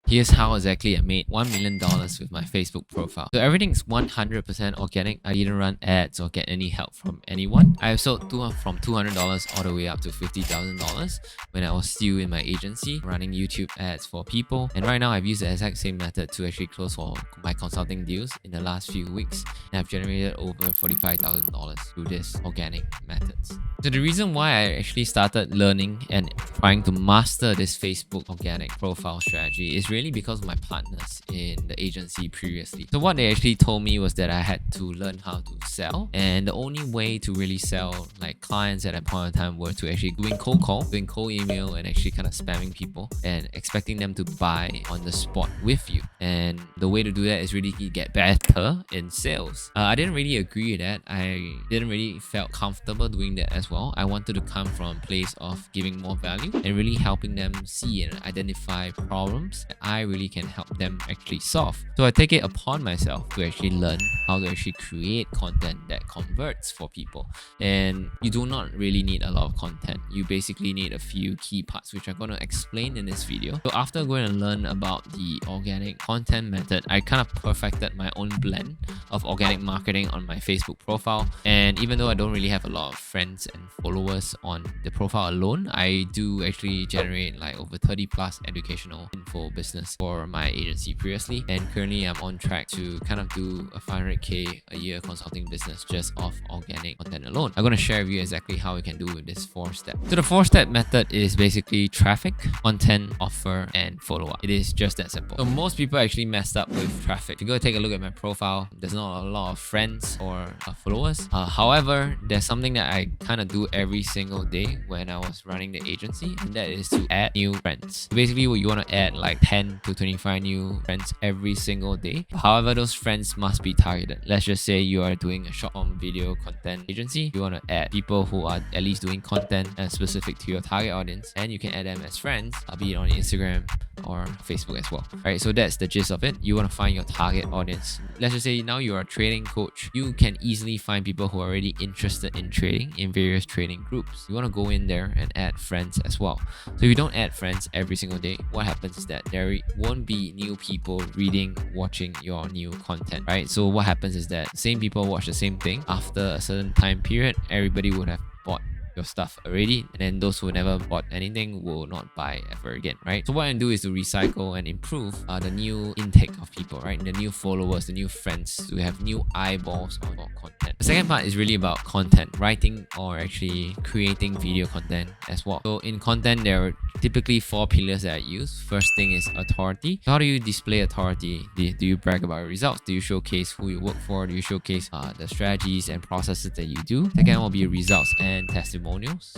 Here's how exactly I made $1 million with my Facebook profile. So everything's 100% organic. I didn't run ads or get any help from anyone. I've sold from $200 all the way up to $50,000 when I was still in my agency running YouTube ads for people. And right now I've used the exact same method to actually close for my consulting deals in the last few weeks. And I've generated over $45,000 through this organic methods. So the reason why I actually started learning and trying to master this Facebook organic profile strategy is really because of my partners in the agency previously. So what they actually told me was that I had to learn how to sell, and the only way to really sell like clients at that point in time were to actually doing cold call, doing cold email, and actually kind of spamming people and expecting them to buy on the spot with you. And the way to do that is really get better in sales. I didn't really agree with that. I didn't really felt comfortable doing that as well. I wanted to come from a place of giving more value and really helping them see and identify problems that I really can help them actually solve. So I take it upon myself to actually learn how to actually create content that converts for people. And you do not really need a lot of content. You basically need a few key parts, which I'm going to explain in this video. So after going to learn about the organic content method, I kind of perfected my own blend of organic marketing on my Facebook profile. And even though I don't really have a lot of friends and followers on the profile alone, I do actually generate like over 30 plus educational info business for my agency previously. And currently I'm on track to kind of do a 500k a year consulting business just off organic content alone. I'm going to share with you exactly how we can do with this 4-step. So the 4-step method is basically traffic, content, offer, and follow-up. It is just that simple. So most people actually messed up with traffic. If you go take a look at my profile, there's not a lot of friends or followers. However, there's something that I kind of do every single day when I was running the agency, and that is to add new friends. Basically, you want to add like 10 to 25 new friends every single day. However, those friends must be targeted. Let's just say you are doing a short form video content agency. You want to add people who are at least doing content specific to your target audience, and you can add them as friends, be it on Instagram or Facebook as well. Right, so that's the gist of it. You want to find your target audience. Let's just say now you're a trading coach. You can easily find people who are already interested in trading in various trading groups. You want to go in there and add friends as well. So if you don't add friends every single day, what happens is that there won't be new people reading, watching your new content, right? So what happens is that same people watch the same thing. After a certain time period, everybody would have bought your stuff already, and then those who never bought anything will not buy ever again, right? So what I do is to recycle and improve the new intake of people, right? The new followers, the new friends, to have new eyeballs on your content. The second part is really about content, writing or actually creating video content as well. So in content, there are typically 4 pillars that I use. First thing is authority. So how do you display authority? Do you brag about your results? Do you showcase who you work for? Do you showcase the strategies and processes that you do? Second will be results and testimonials.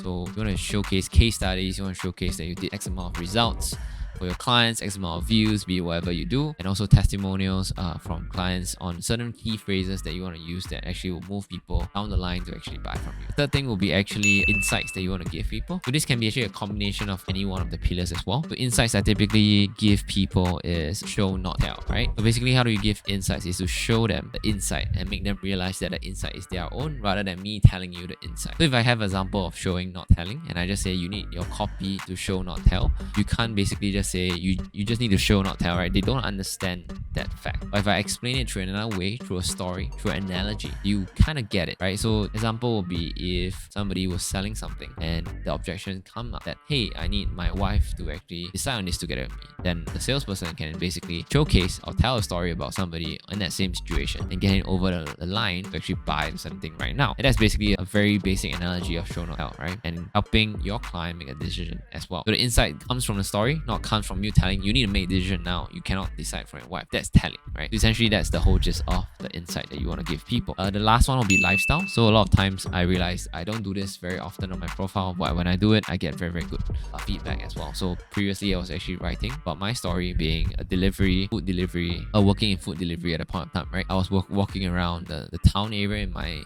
So you want to showcase case studies. You want to showcase that you did X amount of results for your clients, X amount of views, be it whatever you do, and also testimonials from clients on certain key phrases that you want to use that actually will move people down the line to actually buy from you. Third thing will be actually insights that you want to give people. So this can be actually a combination of any one of the pillars as well. So insights I typically give people is show, not tell, right? So basically how do you give insights is to show them the insight and make them realize that the insight is their own rather than me telling you the insight. So if I have an example of showing, not telling, and I just say you need your copy to show, not tell, you can't basically just say you just need to show, not tell, right? They don't understand that fact. But if I explain it through another way, through a story, through an analogy, you kind of get it, right? So example would be if somebody was selling something and the objection come up that, hey, I need my wife to actually decide on this together with me. Then the salesperson can basically showcase or tell a story about somebody in that same situation and getting over the line to actually buy something right now. And that's basically a very basic analogy of show, not tell, right? And helping your client make a decision as well. So the insight comes from the story, not comes from you telling you need to make a decision now. You cannot decide for your wife. That's telling, right? So essentially, that's the whole gist of the insight that you want to give people. The last one will be lifestyle. So a lot of times I realize I don't do this very often on my profile, but when I do it, I get very, very good feedback as well. So previously I was actually writing about my story being a food delivery, working in food delivery at a point of time, right? I was walking around the town area in my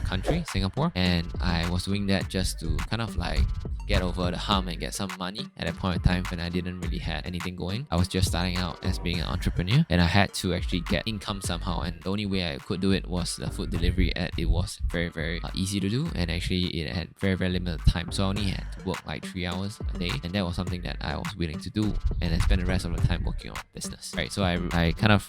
country, Singapore, and I was doing that just to kind of like get over the hump and get some money at that point in time when I didn't really have anything going. I was just starting out as being an entrepreneur, and I had to actually get income somehow, and the only way I could do it was the food delivery ad. It was very easy to do, and actually it had very limited time, so I only had to work like 3 hours a day, and that was something that I was willing to do, and I spent the rest of the time working on business, right? So I kind of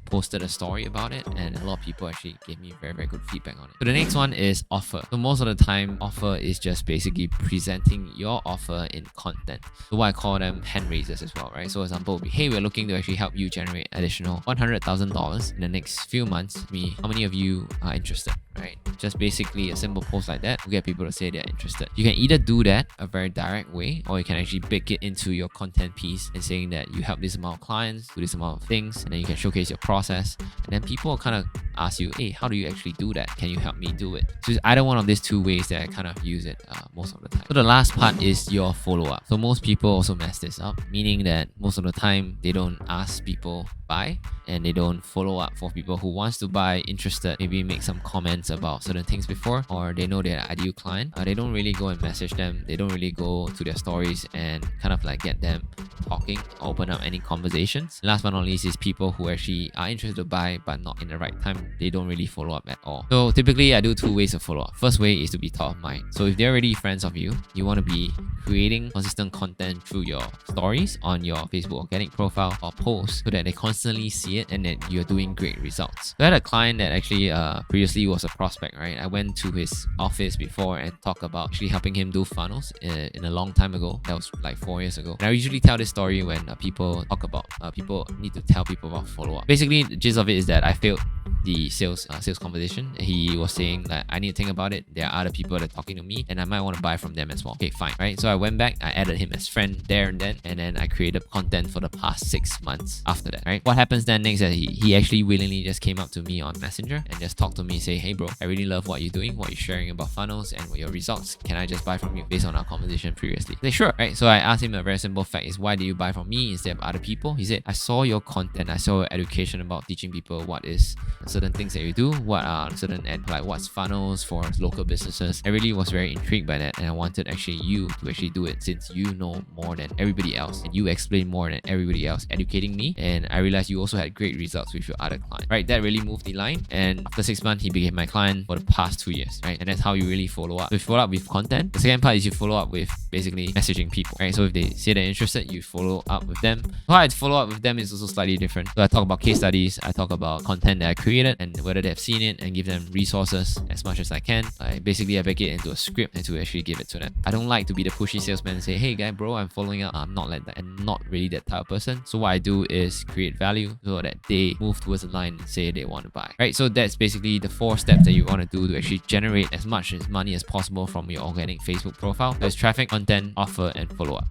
posted a story about it, and a lot of people actually gave me very good feedback on it. So the next one is offer. So most of the time, offer is just basically presenting your offer in content. So what I call them hand raisers as well, right? So example would be, hey, we're looking to actually help you generate additional $100,000 in the next few months. How many of you are interested, right? Just basically a simple post like that will get people to say they're interested. You can either do that a very direct way, or you can actually bake it into your content piece and saying that you help this amount of clients do this amount of things, and then you can showcase your process, and then people kind of ask you, hey, how do you actually do that? Can you help me do it? So it's either one of these two ways that I kind of use it most of the time. So the last part is your follow-up. So most people also mess this up, meaning that most of the time they don't ask people buy, and they don't follow up for people who wants to buy, interested, maybe make some comments about certain things before, or they know their ideal client. They don't really go and message them. They don't really go to their stories and kind of like get them talking, open up any conversations. Last but not least is people who actually are interested to buy but not in the right time. They don't really follow up at all. So typically I do two ways of follow up. First way is to be top of mind. So if they're already friends of you, you want to be creating consistent content through your stories on your Facebook organic profile or post, so that they constantly see it and that you're doing great results. So I had a client that actually previously was a prospect, right? I went to his office before and talked about actually helping him do funnels in a long time ago. That was like 4 years ago. And I usually tell this story when people talk about people need to tell people about follow-up. Basically, the gist of it is that I failed the sales conversation. He was saying that I need to think about it. There are other people that are talking to me, and I might want to buy from them as well. Okay, fine, right? So I went back, I added him as friend there and then I created content for the past 6 months after that, right? What happens then next is that he actually willingly just came up to me on Messenger and just talked to me, say, hey bro, I really love what you're doing, what you're sharing about funnels and your results. Can I just buy from you based on our conversation previously? I said, sure, right? So I asked him a very simple fact is, why do you buy from me instead of other people? He said, I saw your content, I saw your education about teaching people what is certain things that you do, what are certain what's funnels for local businesses. I really was very intrigued by that, and I wanted actually you to actually do it, since you know more than everybody else and you explain more than everybody else, educating me. And I realized you also had great results with your other client, right? That really moved the line, and after 6 months he became my client for the past 2 years, right? And that's how you really follow up. So you follow up with content. The second part is you follow up with basically messaging people, right? So if they say they're interested, you follow up with them. How I follow up with them is also slightly different. So I talk about case studies, I talk about content that I created and whether they've seen it, and give them resources as much as I can. I bake it into a script and to actually give it to them. I don't like to be the pushy salesman and say, hey guy bro, I'm following up. I'm not like that, and not really that type of person. So what I do is create value so that they move towards the line and say they want to buy, right? So that's basically the 4 steps that you want to do to actually generate as much money as possible from your organic Facebook profile. There's traffic, content, offer, and follow up.